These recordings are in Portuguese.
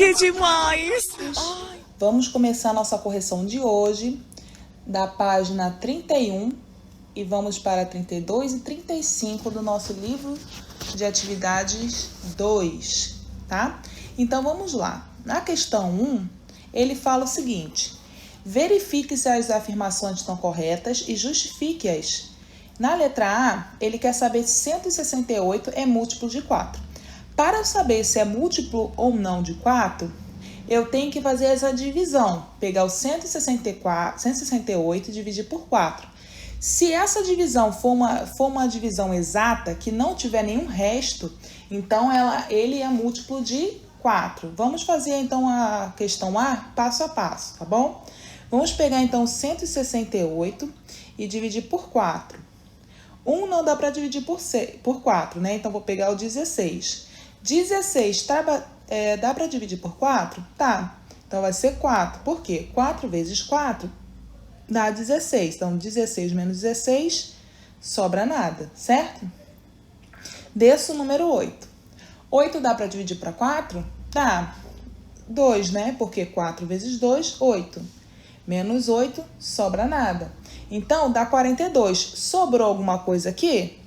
Que demais! Ai. Vamos começar nossa correção de hoje, da página 31, e vamos para 32 e 35 do nosso livro de atividades 2, tá? Então, vamos lá. Na questão 1, ele fala o seguinte: verifique se as afirmações estão corretas e justifique-as. Na letra A, ele quer saber se 168 é múltiplo de 4. Para eu saber se é múltiplo ou não de 4, eu tenho que fazer essa divisão. Pegar o 168 e dividir por 4. Se essa divisão for uma divisão exata, que não tiver nenhum resto, então ele é múltiplo de 4. Vamos fazer então a questão A passo a passo, tá bom? Vamos pegar então 168 e dividir por 4. 1 não dá para dividir por 4, né? Então, vou pegar o 16. 16 dá para dividir por 4? Tá. Então, vai ser 4. Por quê? 4 vezes 4 dá 16. Então, 16 menos 16, sobra nada, certo? Desço o número 8. 8 dá para dividir para 4? Dá. 2, né? Porque 4 vezes 2, 8. Menos 8, sobra nada. Então, dá 42. Sobrou alguma coisa aqui?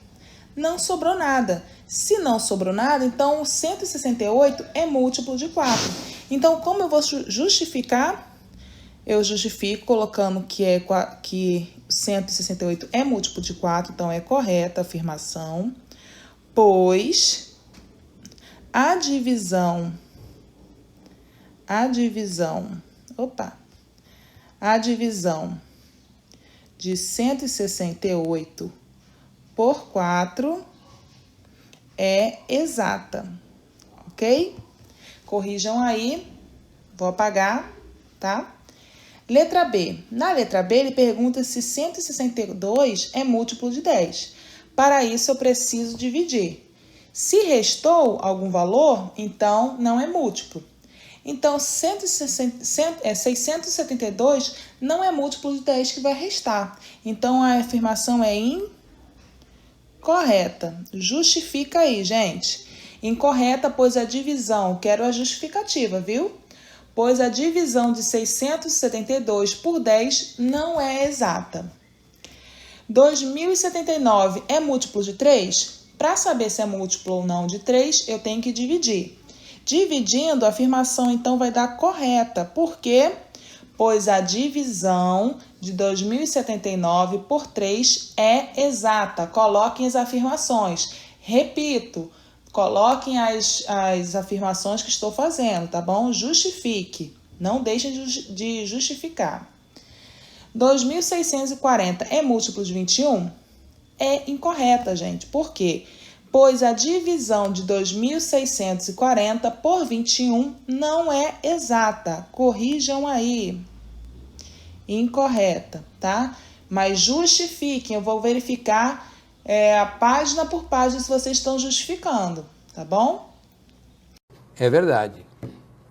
Não sobrou nada. Se não sobrou nada, então o 168 é múltiplo de 4. Então, como eu vou justificar? Eu justifico colocando que 168 é múltiplo de 4, então é correta a afirmação, pois a divisão de 168 por 4 é exata, ok? Corrijam aí, vou apagar, tá? Letra B. Na letra B, ele pergunta se 162 é múltiplo de 10. Para isso, eu preciso dividir. Se restou algum valor, então não é múltiplo. Então, 672 não é múltiplo de 10 que vai restar. Então, a afirmação é incorreta. Justifica aí, gente. Incorreta, pois a divisão, quero a justificativa, viu? Pois a divisão de 672 por 10 não é exata. 2079 é múltiplo de 3? Para saber se é múltiplo ou não de 3, eu tenho que dividir. Dividindo, a afirmação então vai dar correta. Por quê? Pois a divisão de 2079 por 3 é exata. Coloquem as afirmações. Repito, coloquem as afirmações que estou fazendo, tá bom? Justifique. Não deixem de justificar. 2.640 é múltiplo de 21? É incorreta, gente. Por quê? Pois a divisão de 2.640 por 21 não é exata. Corrijam aí. Incorreta, tá? Mas justifiquem, eu vou verificar página por página se vocês estão justificando, tá bom? É verdade.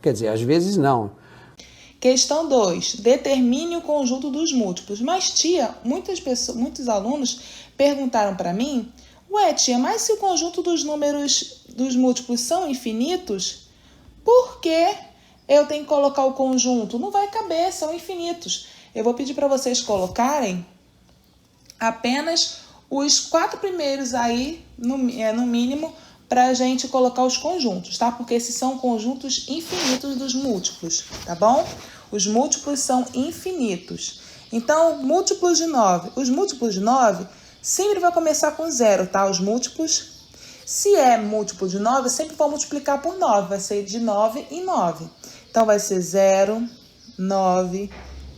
Quer dizer, às vezes não. Questão 2. Determine o conjunto dos múltiplos. Mas, tia, muitos alunos perguntaram para mim: ué, tia, mas se o conjunto dos números dos múltiplos são infinitos, por que eu tenho que colocar o conjunto? Não vai caber, são infinitos. Eu vou pedir para vocês colocarem apenas os 4 primeiros aí, no mínimo, para a gente colocar os conjuntos, tá? Porque esses são conjuntos infinitos dos múltiplos, tá bom? Os múltiplos são infinitos. Então, múltiplos de 9. Os múltiplos de 9 sempre vai começar com 0, tá? Os múltiplos. Se é múltiplo de 9, eu sempre vou multiplicar por 9. Vai ser de 9 em 9. Então, vai ser 0, 9,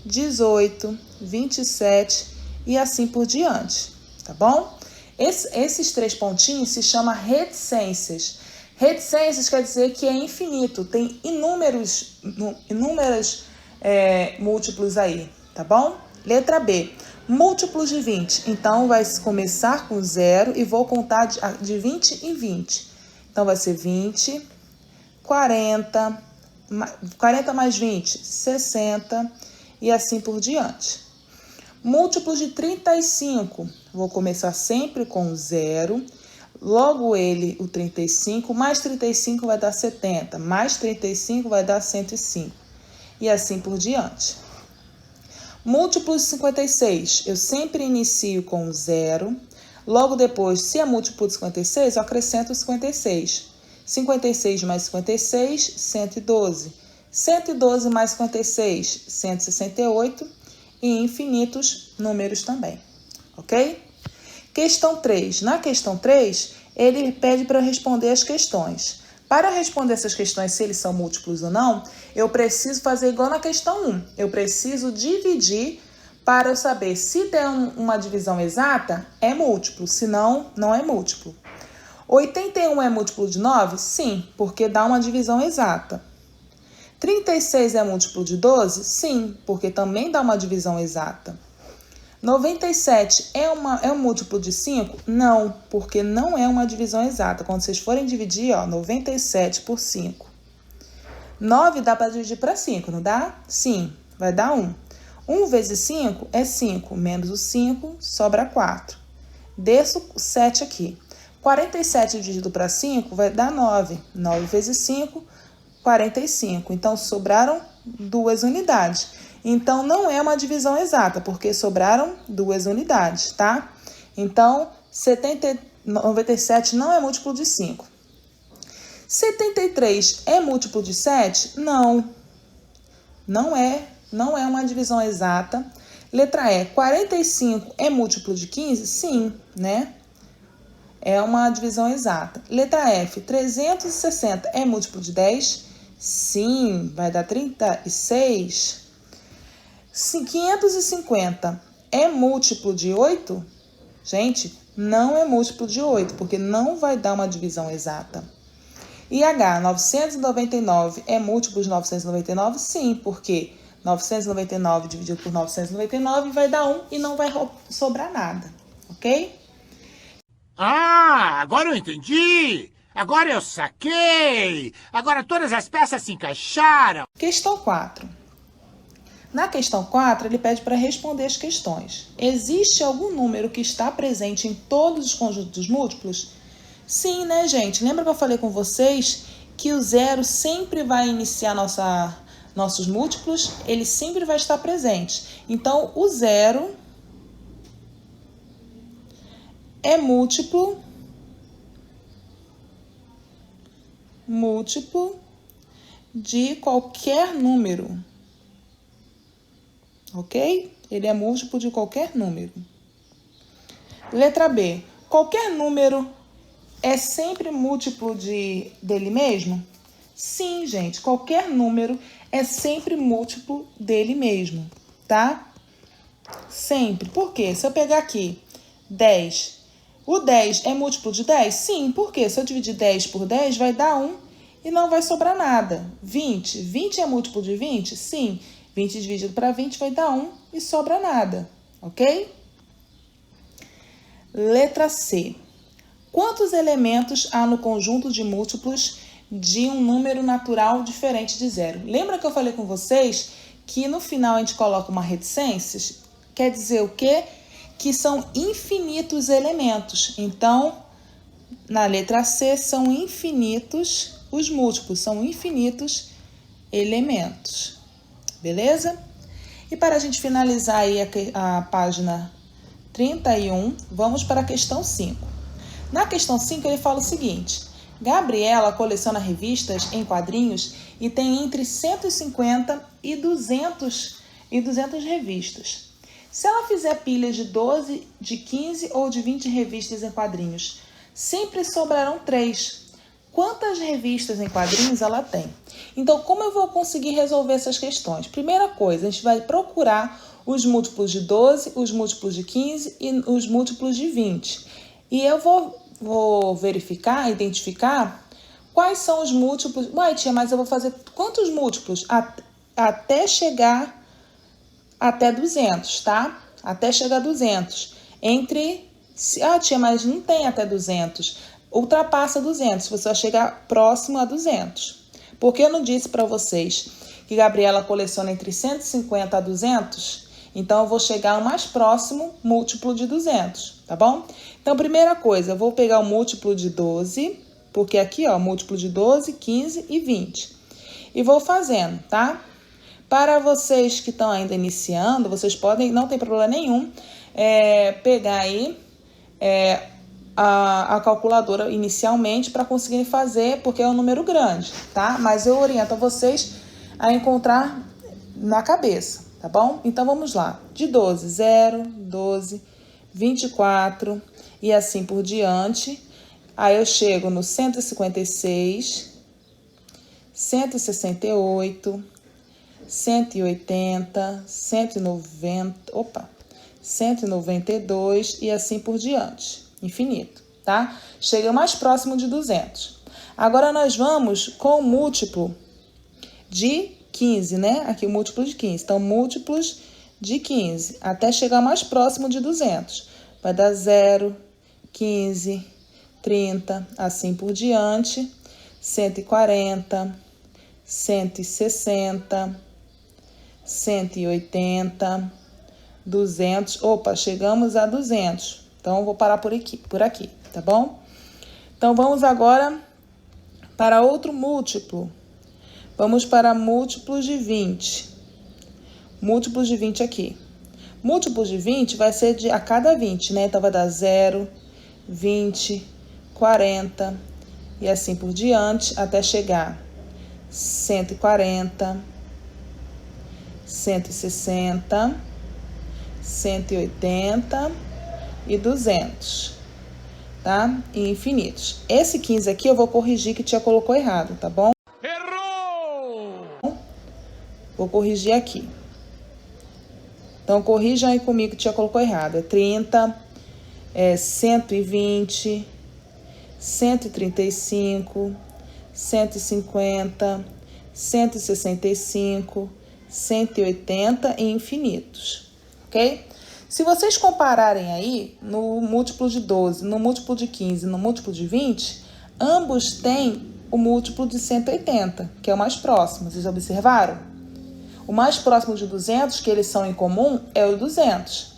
18, 27 e assim por diante, tá bom? Esses 3 pontinhos se chamam reticências. Reticências quer dizer que é infinito, tem inúmeros múltiplos aí, tá bom? Letra B, múltiplos de 20. Então, vai começar com 0 e vou contar de 20 em 20. Então, vai ser 20, 40 mais 20, 60 e assim por diante. Múltiplos de 35. Vou começar sempre com 0. logo ele, o 35, mais 35 vai dar 70, mais 35 vai dar 105, e assim por diante. Múltiplos de 56, eu sempre inicio com 0, logo depois, se é múltiplo de 56, eu acrescento 56. 56 mais 56, 112. 112 mais 56, 168, e infinitos números também, ok? Questão 3. Na questão 3, ele pede para responder as questões. Para responder essas questões, se eles são múltiplos ou não, eu preciso fazer igual na questão 1. Eu preciso dividir para eu saber se der uma divisão exata, é múltiplo, se não, não é múltiplo. 81 é múltiplo de 9? Sim, porque dá uma divisão exata. 36 é múltiplo de 12? Sim, porque também dá uma divisão exata. 97 é um múltiplo de 5? Não, porque não é uma divisão exata. Quando vocês forem dividir, ó, 97 por 5. 9 dá para dividir para 5, não dá? Sim, vai dar 1. 1 vezes 5 é 5, menos o 5, sobra 4. Desço o 7 aqui. 47 dividido para 5 vai dar 9. 9 vezes 5, 45. Então, sobraram 2 unidades. Então, não é uma divisão exata, porque sobraram 2 unidades, tá? Então, 97 não é múltiplo de 5. 73 é múltiplo de 7? Não. Não é uma divisão exata. Letra E, 45 é múltiplo de 15? Sim, né? É uma divisão exata. Letra F, 360 é múltiplo de 10? Sim, vai dar 36. 550 é múltiplo de 8? Gente, não é múltiplo de 8, porque não vai dar uma divisão exata. E H, 999 é múltiplo de 999? Sim, porque 999 dividido por 999 vai dar 1 e não vai sobrar nada, ok? Ah, agora eu entendi! Agora eu saquei! Agora todas as peças se encaixaram! Questão 4. Na questão 4, ele pede para responder as questões. Existe algum número que está presente em todos os conjuntos múltiplos? Sim, né, gente? Lembra que eu falei com vocês que o 0 sempre vai iniciar nossos múltiplos? Ele sempre vai estar presente. Então, o 0 é múltiplo de qualquer número. Ok? Ele é múltiplo de qualquer número. Letra B. Qualquer número é sempre múltiplo dele mesmo? Sim, gente. Qualquer número é sempre múltiplo dele mesmo, tá? Sempre. Por quê? Se eu pegar aqui 10, o 10 é múltiplo de 10? Sim. Por quê? Se eu dividir 10 por 10, vai dar 1 e não vai sobrar nada. 20. 20 é múltiplo de 20? Sim. 20 dividido para 20 vai dar 1 e sobra nada, ok? Letra C. Quantos elementos há no conjunto de múltiplos de um número natural diferente de 0? Lembra que eu falei com vocês que no final a gente coloca uma reticência? Quer dizer o quê? Que são infinitos elementos. Então, na letra C, são infinitos os múltiplos, são infinitos elementos. Beleza? E para a gente finalizar aí a página 31, vamos para a questão 5. Na questão 5, ele fala o seguinte: Gabriela coleciona revistas em quadrinhos e tem entre 150 e 200 revistas. Se ela fizer pilhas de 12, de 15 ou de 20 revistas em quadrinhos, sempre sobrarão 3. Quantas revistas em quadrinhos ela tem? Então, como eu vou conseguir resolver essas questões? Primeira coisa, a gente vai procurar os múltiplos de 12, os múltiplos de 15 e os múltiplos de 20. E eu vou verificar, identificar quais são os múltiplos. Uai, tia, mas eu vou fazer quantos múltiplos? Até chegar até 200, tá? Até chegar a 200. Tia, mas não tem até 200. Ultrapassa 200, você vai chegar próximo a 200. Porque eu não disse para vocês que Gabriela coleciona entre 150 a 200? Então, eu vou chegar ao mais próximo múltiplo de 200, tá bom? Então, primeira coisa, eu vou pegar o múltiplo de 12, porque aqui, ó, múltiplo de 12, 15 e 20. E vou fazendo, tá? Para vocês que estão ainda iniciando, vocês podem, não tem problema nenhum, pegar aí a calculadora inicialmente para conseguirem fazer, porque é um número grande, tá? Mas eu oriento a vocês a encontrar na cabeça, tá bom? Então, vamos lá. De 12, 0, 12, 24 e assim por diante. Aí eu chego no 156, 168, 180, 192 e assim por diante. Infinito, tá? Chega mais próximo de 200. Agora, nós vamos com o múltiplo de 15, né? Aqui o múltiplo de 15. Então, múltiplos de 15, até chegar mais próximo de 200. Vai dar 0, 15, 30, assim por diante, 140, 160, 180, 200. Opa, chegamos a 200. Então, eu vou parar por aqui, tá bom? Então, vamos agora para outro múltiplo. Vamos para múltiplos de 20. Múltiplos de 20 aqui. Múltiplos de 20 vai ser a cada 20, né? Então, vai dar 0, 20, 40 e assim por diante, até chegar 140, 160, 180 e 200, tá? E infinitos. Esse 15 aqui eu vou corrigir que tia colocou errado, tá bom? Errou! Vou corrigir aqui. Então, corrijam aí comigo que tia colocou errado. É 30, 120, 135, 150, 165, 180 e infinitos, ok? Se vocês compararem aí no múltiplo de 12, no múltiplo de 15, no múltiplo de 20, ambos têm o múltiplo de 180, que é o mais próximo. Vocês observaram? O mais próximo de 200, que eles são em comum, é o 200.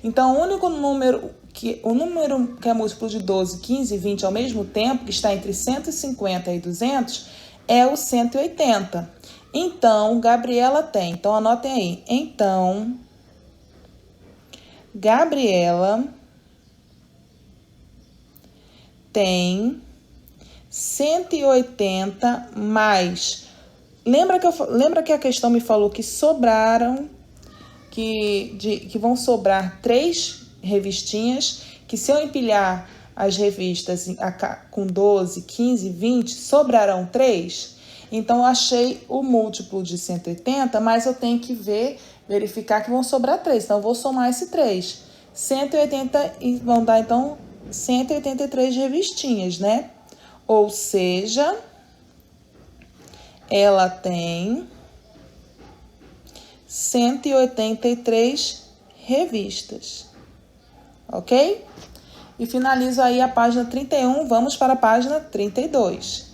Então, o único número que é múltiplo de 12, 15 e 20 ao mesmo tempo, que está entre 150 e 200, é o 180. Então, Gabriela tem. Então, anotem aí. Então, Gabriela tem 180 mais. Lembra que a questão me falou que sobraram, que vão sobrar 3 revistinhas, que se eu empilhar as revistas com 12, 15, 20, sobrarão 3? Então, eu achei o múltiplo de 180, mas eu tenho que verificar que vão sobrar 3. Então, eu vou somar esse 3. 180 e vão dar, então, 183 revistinhas, né? Ou seja, ela tem 183 revistas, ok? E finalizo aí a página 31, vamos para a página 32.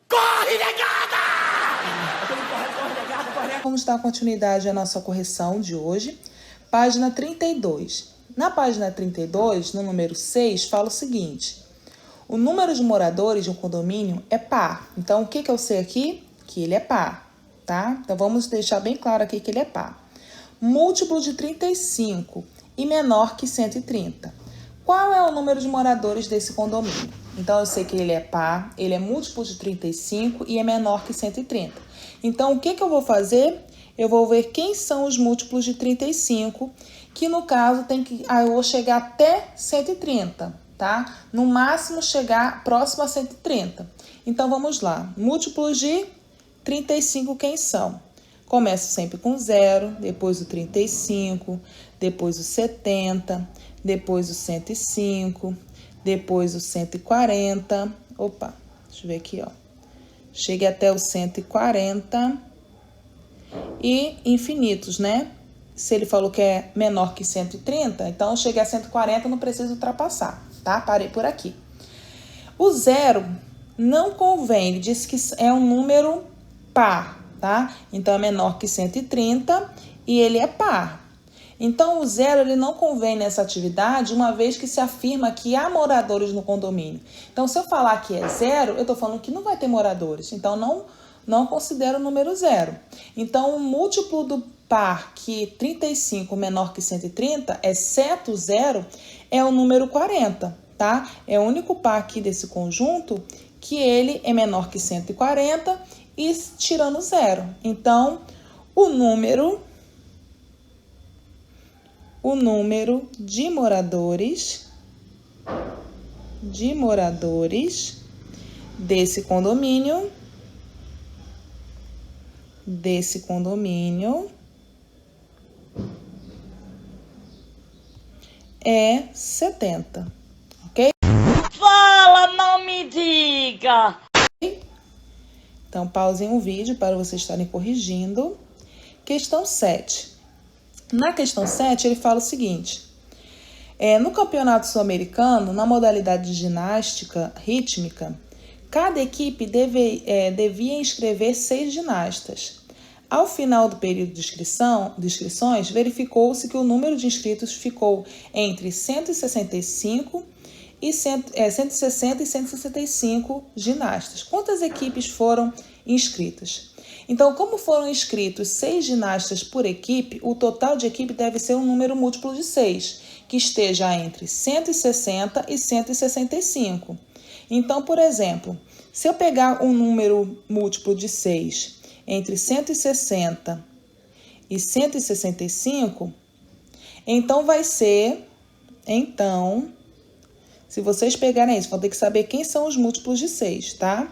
Corre, negada! Vamos dar continuidade à nossa correção de hoje. Página 32. Na página 32, no número 6, fala o seguinte: o número de moradores de um condomínio é par. Então, o que eu sei aqui? Que ele é par, tá? Então, vamos deixar bem claro aqui que ele é par. Múltiplo de 35 e menor que 130. Qual é o número de moradores desse condomínio? Então, eu sei que ele é par, ele é múltiplo de 35 e é menor que 130. Então, o que eu vou fazer? Eu vou ver quem são os múltiplos de 35, que no caso eu vou chegar até 130, tá? No máximo chegar próximo a 130. Então, vamos lá. Múltiplos de 35, quem são? Começo sempre com 0, depois o 35, depois o 70, depois o 105, depois o 140. Opa, deixa eu ver aqui, ó. Cheguei até o 140 e infinitos, né? Se ele falou que é menor que 130, então eu cheguei a 140, não preciso ultrapassar, tá? Parei por aqui. O 0 não convém, ele disse que é um número par, tá? Então, é menor que 130 e ele é par. Então, o zero ele não convém nessa atividade, uma vez que se afirma que há moradores no condomínio. Então, se eu falar que é zero, eu estou falando que não vai ter moradores. Então, não considero o número zero. Então, o múltiplo do par que 35 menor que 130, exceto zero, é o número 40, tá? É o único par aqui desse conjunto que ele é menor que 140 e tirando zero. Então, o número de moradores desse condomínio é 70, ok? Fala, não me diga! Então, pausem o vídeo para vocês estarem corrigindo. Questão 7. Na questão 7, ele fala o seguinte. No campeonato sul-americano, na modalidade de ginástica rítmica, cada equipe devia inscrever 6 ginastas. Ao final do período de inscrições, verificou-se que o número de inscritos ficou entre 160 e 165 ginastas. Quantas equipes foram inscritas? Então, como foram inscritos 6 ginastas por equipe, o total de equipe deve ser um número múltiplo de 6, que esteja entre 160 e 165. Então, por exemplo, se eu pegar um número múltiplo de 6 entre 160 e 165, então vai ser... se vocês pegarem isso, vão ter que saber quem são os múltiplos de 6, tá?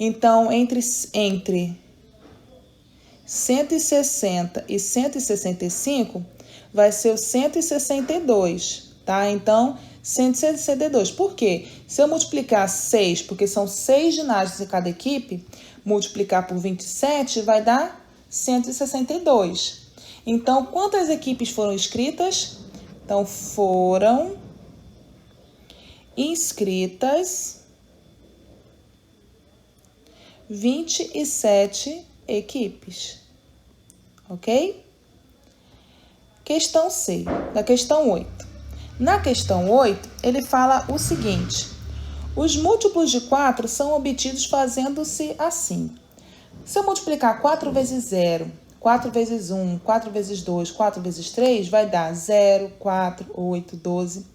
Então, entre 160 e 165 vai ser o 162, tá? Então, 162. Por quê? Se eu multiplicar 6, porque são 6 ginásios em cada equipe, multiplicar por 27 vai dar 162. Então, quantas equipes foram inscritas? Então, foram inscritas 27 equipes, ok? Questão C, da questão 8. Na questão 8, ele fala o seguinte: os múltiplos de 4 são obtidos fazendo-se assim. Se eu multiplicar 4 vezes 0, 4 vezes 1, 4 vezes 2, 4 vezes 3, vai dar 0, 4, 8, 12.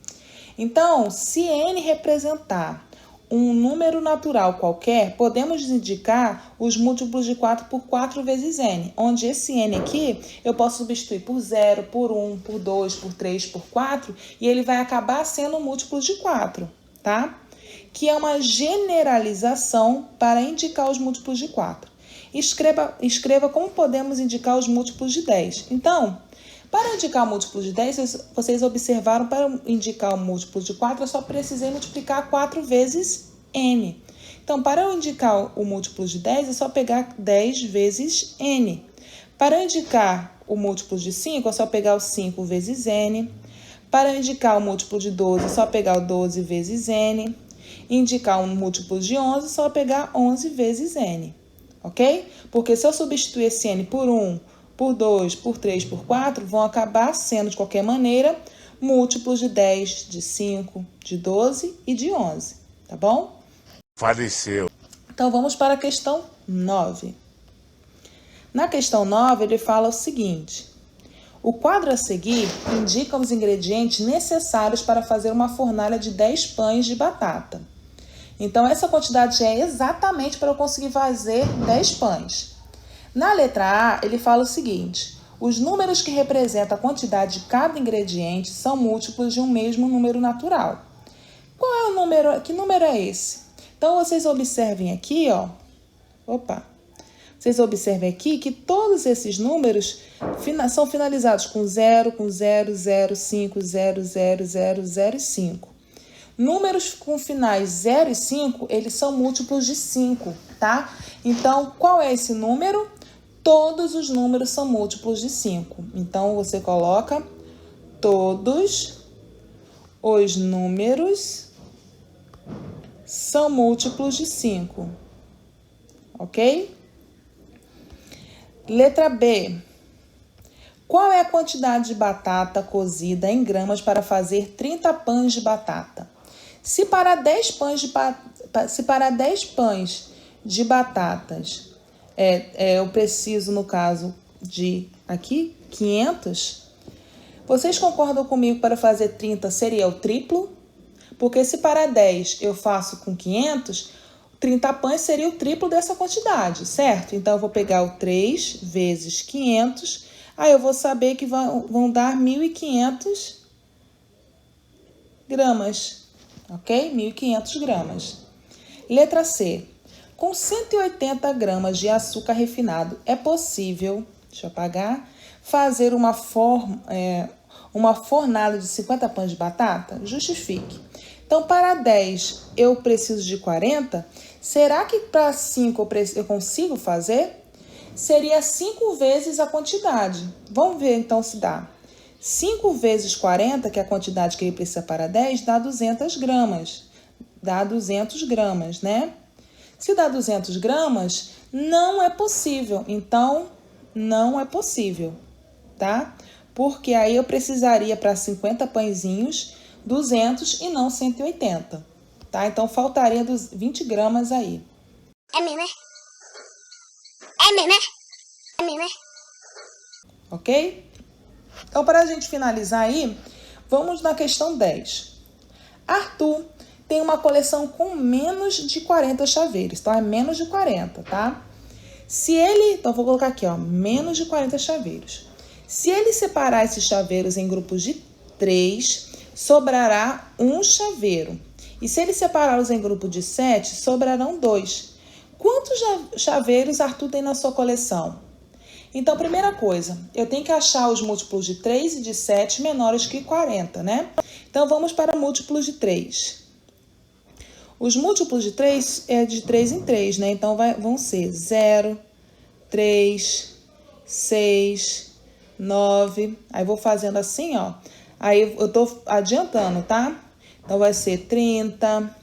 Então, se n representar um número natural qualquer, podemos indicar os múltiplos de 4 por 4 vezes n, onde esse n aqui eu posso substituir por 0, por 1, por 2, por 3, por 4, e ele vai acabar sendo um múltiplo de 4, tá? Que é uma generalização para indicar os múltiplos de 4. Escreva como podemos indicar os múltiplos de 10. Então, para indicar o múltiplo de 10, vocês observaram, para indicar o múltiplo de 4, eu só precisei multiplicar 4 vezes n. Então, para eu indicar o múltiplo de 10, é só pegar 10 vezes n. Para eu indicar o múltiplo de 5, é só pegar o 5 vezes n. Para eu indicar o múltiplo de 12, é só pegar o 12 vezes n. Indicar um múltiplo de 11, é só pegar 11 vezes n. Ok? Porque se eu substituir esse n por 1, por 2, por 3, por 4, vão acabar sendo, de qualquer maneira, múltiplos de 10, de 5, de 12 e de 11, tá bom? Faleceu. Então, vamos para a questão 9. Na questão 9, ele fala o seguinte: o quadro a seguir indica os ingredientes necessários para fazer uma fornalha de 10 pães de batata. Então, essa quantidade é exatamente para eu conseguir fazer 10 pães. Na letra A, ele fala o seguinte: os números que representam a quantidade de cada ingrediente são múltiplos de um mesmo número natural. Qual é o número? Que número é esse? Então, vocês observem aqui, ó. Vocês observem aqui que todos esses números são finalizados com 0, com 0, 0, 5, 0, 0, 0, 0 e 5. Números com finais 0 e 5, eles são múltiplos de 5, tá? Então, qual é esse número? Todos os números são múltiplos de 5. Então, você coloca todos os números são múltiplos de 5. Ok? Letra B. Qual é a quantidade de batata cozida em gramas para fazer 30 pães de batata? Se para 10 pães de batatas, eu preciso, no caso de aqui, 500, vocês concordam comigo para fazer 30 seria o triplo? Porque se para 10 eu faço com 500, 30 pães seria o triplo dessa quantidade, certo? Então, eu vou pegar o 3 vezes 500, aí eu vou saber que vão dar 1.500 gramas, ok? 1.500 gramas. Letra C. Com 180 gramas de açúcar refinado, é possível, deixa eu apagar, fazer uma fornada de 50 pães de batata? Justifique. Então, para 10 eu preciso de 40. Será que para 5 eu consigo fazer? Seria 5 vezes a quantidade. Vamos ver então se dá. 5 vezes 40, que é a quantidade que ele precisa para 10, dá 200 gramas. Dá 200 gramas, né? Se dá 200 gramas, não é possível. Então, não é possível, tá? Porque aí eu precisaria para 50 pãezinhos 200 e não 180, tá? Então, faltaria 20 gramas aí. É mesmo, é? É mesmo, é? É mesmo, é? Ok? Então, para a gente finalizar aí, vamos na questão 10. Arthur tem uma coleção com menos de 40 chaveiros. Então, é menos de 40, tá? Então, vou colocar aqui, ó, menos de 40 chaveiros. Se ele separar esses chaveiros em grupos de 3, sobrará um chaveiro. E se ele separá-los em grupo de 7, sobrarão 2. Quantos chaveiros Arthur tem na sua coleção? Então, primeira coisa, eu tenho que achar os múltiplos de 3 e de 7 menores que 40, né? Então, vamos para múltiplos de 3. Os múltiplos de 3 é de 3 em 3, né? Então, vão ser 0, 3, 6, 9. Aí, vou fazendo assim, ó. Aí, eu tô adiantando, tá? Então, vai ser 30,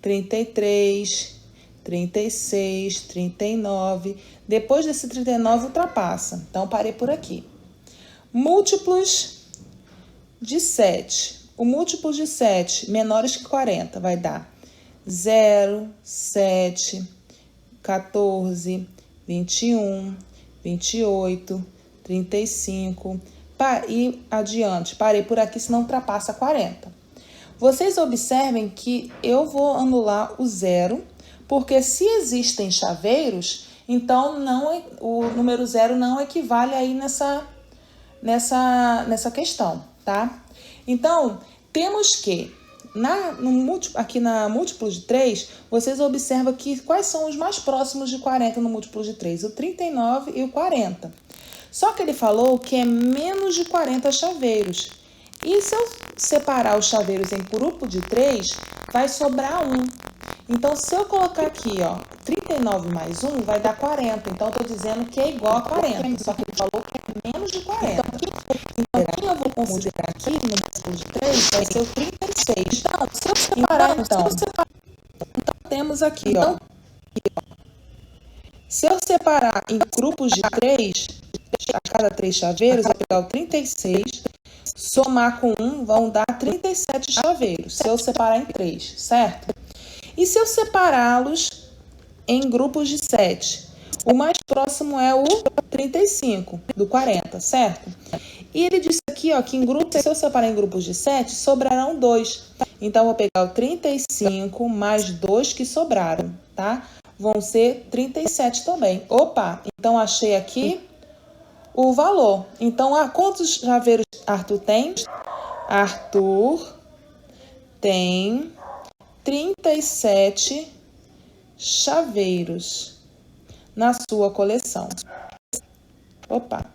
33, 36, 39. Depois desse 39, ultrapassa. Então, parei por aqui. Múltiplos de 7. O múltiplo de 7 menores que 40 vai dar 0, 7, 14, 21, 28, 35 e adiante. Parei por aqui, senão ultrapassa 40. Vocês observem que eu vou anular o 0, porque se existem chaveiros, então o número 0 não equivale aí nessa questão, tá? Então, temos que, aqui na múltiplo de 3, vocês observam que quais são os mais próximos de 40 no múltiplo de 3? O 39 e o 40. Só que ele falou que é menos de 40 chaveiros. E se eu separar os chaveiros em grupo de 3, vai sobrar 1. Então, se eu colocar aqui, ó, 39 mais 1, vai dar 40. Então, eu estou dizendo que é igual a 40. Só que ele falou que é menos de 40. Então, quem eu vou considerar aqui no múltiplo de 3 vai ser o 36. Então, se eu separar, então temos aqui, ó. Se eu separar em grupos de 3, a cada 3 chaveiros, eu vou pegar o 36, somar com 1, vão dar 37 chaveiros, se eu separar em 3, certo? E se eu separá-los em grupos de 7? O mais próximo é o 35, do 40, certo? E ele disse aqui, ó, que se eu separar em grupos de 7, sobrarão 2. Então, eu vou pegar o 35 mais 2 que sobraram, tá? Vão ser 37 também. Opa, então achei aqui o valor. Então, quantos chaveiros Arthur tem? Arthur tem 37 chaveiros na sua coleção. Opa!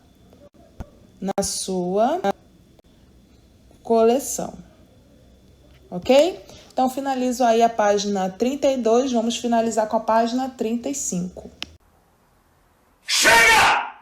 Na sua coleção. Ok? Então, finalizo aí a página 32. Vamos finalizar com a página 35. Chega!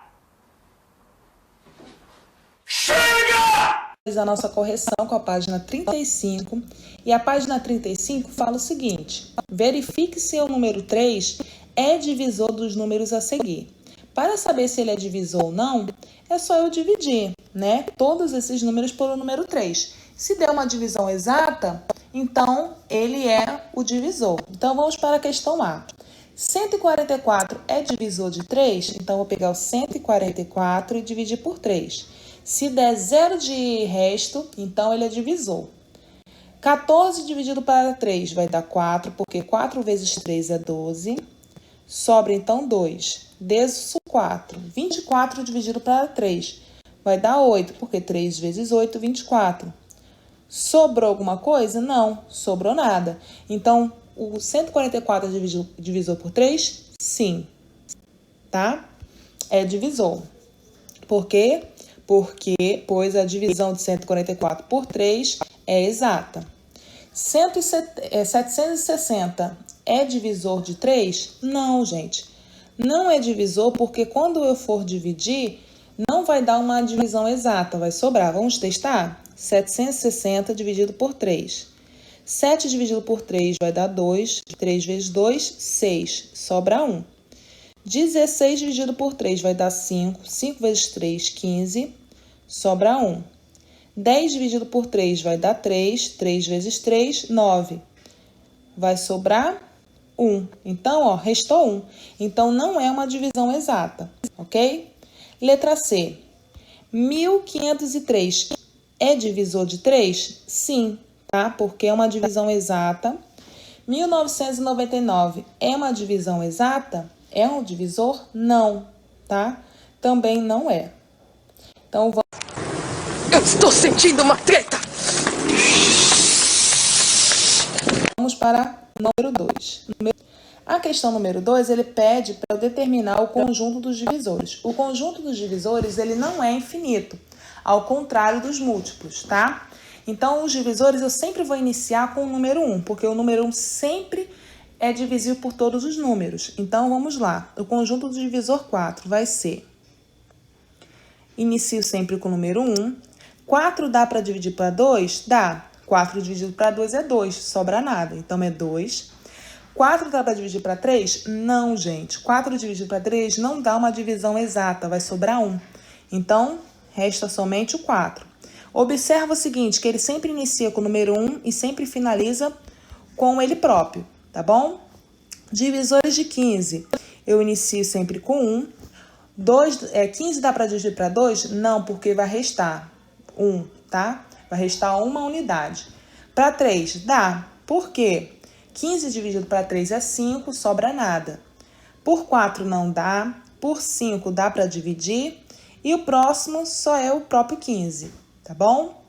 A nossa correção com a página 35. E a página 35 fala o seguinte: verifique se o número 3 é divisor dos números a seguir. Para saber se ele é divisor ou não, é só eu dividir, né? Todos esses números pelo número 3. Se der uma divisão exata, então ele é o divisor. Então, vamos para a questão A. 144 é divisor de 3? Então, vou pegar o 144 e dividir por 3. Se der 0 de resto, então ele é divisor. 14 dividido para 3 vai dar 4, porque 4 vezes 3 é 12. Sobra, então, 2. Desço 4. 24 dividido para 3 vai dar 8, porque 3 vezes 8, 24. Sobrou alguma coisa? Não, sobrou nada. Então, o 144 é divisor por 3? Sim. Tá? É divisor. Por quê? Pois a divisão de 144 por 3 é exata. 760 é divisor de 3? Não, gente. Não é divisor porque quando eu for dividir, não vai dar uma divisão exata, vai sobrar. Vamos testar? 760 dividido por 3. 7 dividido por 3 vai dar 2. 3 vezes 2, 6. Sobra 1. 16 dividido por 3 vai dar 5. 5 vezes 3, 15. Sobra 1. 10 dividido por 3 vai dar 3. 3 vezes 3, 9. Vai sobrar 1. Então, ó, restou 1. Então, não é uma divisão exata, ok? Letra C. 1503 é divisor de 3? Sim, tá? Porque é uma divisão exata. 1999 é uma divisão exata? É um divisor? Não, tá? Também não é. Então, vamos... Eu estou sentindo uma treta! Vamos para número 2. A questão número 2, ele pede para eu determinar o conjunto dos divisores. O conjunto dos divisores, ele não é infinito, ao contrário dos múltiplos, tá? Então, os divisores eu sempre vou iniciar com o número 1, porque o número 1 sempre é divisível por todos os números. Então, vamos lá. O conjunto do divisor 4 vai ser... Inicio sempre com o número 1. 4 dá para dividir para 2? Dá. 4 dividido para 2 é 2, sobra nada. Então, é 2. 4 dá para dividir para 3? Não, gente. 4 dividido para 3 não dá uma divisão exata, vai sobrar 1. Então, resta somente o 4. Observa o seguinte, que ele sempre inicia com o número 1 e sempre finaliza com ele próprio, tá bom? Divisores de 15. Eu inicio sempre com 1. 15 dá para dividir para 2? Não, porque vai restar 1, tá? Vai restar uma unidade. Para 3, dá. Por quê? 15 dividido para 3 é 5, sobra nada. Por 4 não dá. Por 5 dá para dividir. E o próximo só é o próprio 15, tá bom?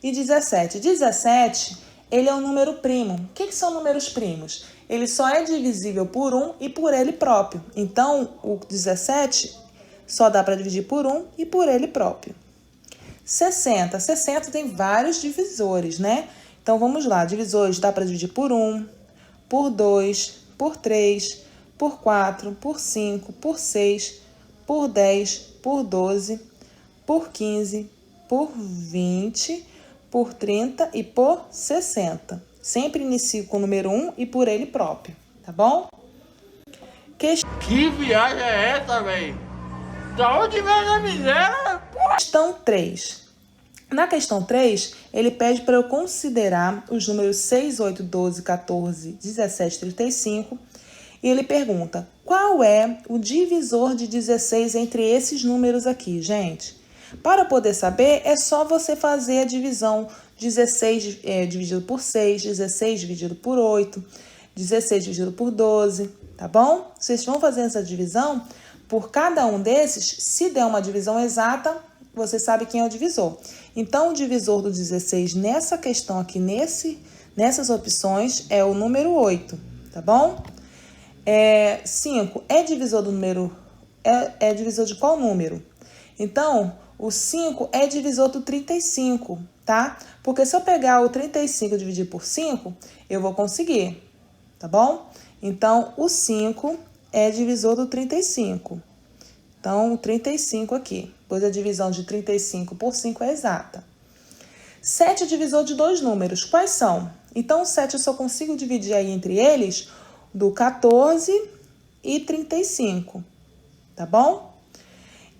E 17. 17, ele é um número primo. O que são números primos? Ele só é divisível por 1 e por ele próprio. Então, o 17 só dá para dividir por 1 e por ele próprio. 60. 60 tem vários divisores, né? Então, vamos lá. Divisores dá para dividir por 1, por 2, por 3, por 4, por 5, por 6, por 10, por 12, por 15, por 20, por 30 e por 60. Sempre inicio com o número 1 e por ele próprio, tá bom? Que viagem é essa, velho? Da onde vem a miséria? Questão 3. Na questão 3, ele pede para eu considerar os números 6, 8, 12, 14, 17, 35. E ele pergunta, qual é o divisor de 16 entre esses números aqui, gente? Para poder saber, é só você fazer a divisão 16 dividido por 6, 16 dividido por 8, 16 dividido por 12, tá bom? Vocês vão fazendo essa divisão por cada um desses. Se der uma divisão exata, você sabe quem é o divisor. Então, o divisor do 16 nessa questão aqui, nessas opções, é o número 8, tá bom? 5 é divisor do número... É divisor de qual número? Então, o 5 é divisor do 35, tá? Porque se eu pegar o 35 e dividir por 5, eu vou conseguir, tá bom? Então, o 5 é divisor do 35. Então, o 35 aqui, pois a divisão de 35 por 5 é exata. 7 é divisor de dois números, quais são? Então, o 7 eu só consigo dividir aí entre eles do 14 e 35, tá bom?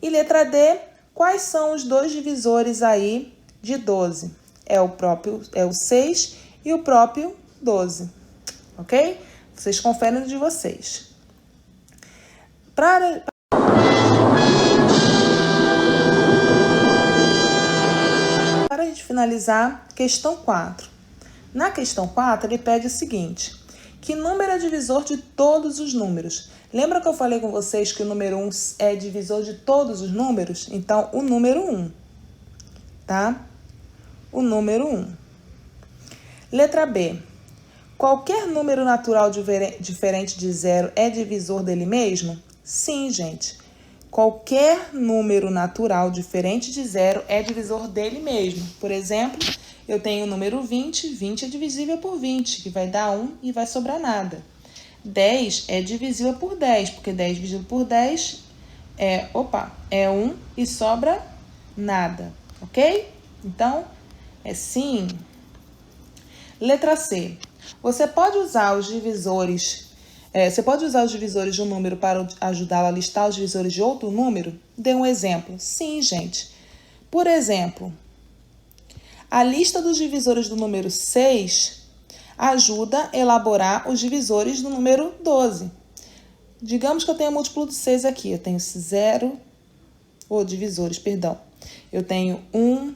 E letra D, quais são os dois divisores aí de 12? É o 6 e o próprio 12, ok? Vocês conferem de vocês. Para a gente finalizar, questão 4. Na questão 4, ele pede o seguinte: que número é divisor de todos os números? Lembra que eu falei com vocês que o número 1 é divisor de todos os números? Então, o número 1, tá? O número 1. Letra B. Qualquer número natural diferente de 0 é divisor dele mesmo? Sim, gente. Qualquer número natural diferente de 0 é divisor dele mesmo. Por exemplo, eu tenho o número 20, 20 é divisível por 20, que vai dar 1 e vai sobrar nada. 10 é divisível por 10, porque 10 dividido por 10 é 1 e sobra nada, ok? Então, é sim. Letra C. Você pode usar os divisores de um número para ajudá-lo a listar os divisores de outro número? Dê um exemplo. Sim, gente. Por exemplo, a lista dos divisores do número 6 ajuda a elaborar os divisores do número 12. Digamos que eu tenho múltiplo de 6 aqui. Eu tenho divisores, perdão. Eu tenho 1,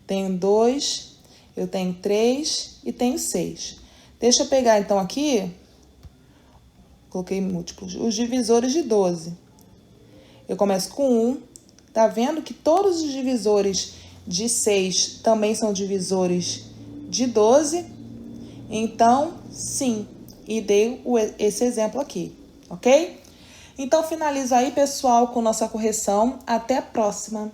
tenho 2, eu tenho 3 e tenho 6. Deixa eu pegar, então, aqui, coloquei múltiplos, os divisores de 12. Eu começo com 1. Tá vendo que todos os divisores de 6 também são divisores de 12? Então, sim. E dei esse exemplo aqui, ok? Então, finalizo aí, pessoal, com nossa correção. Até a próxima!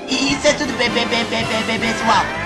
Isso é tudo, pessoal.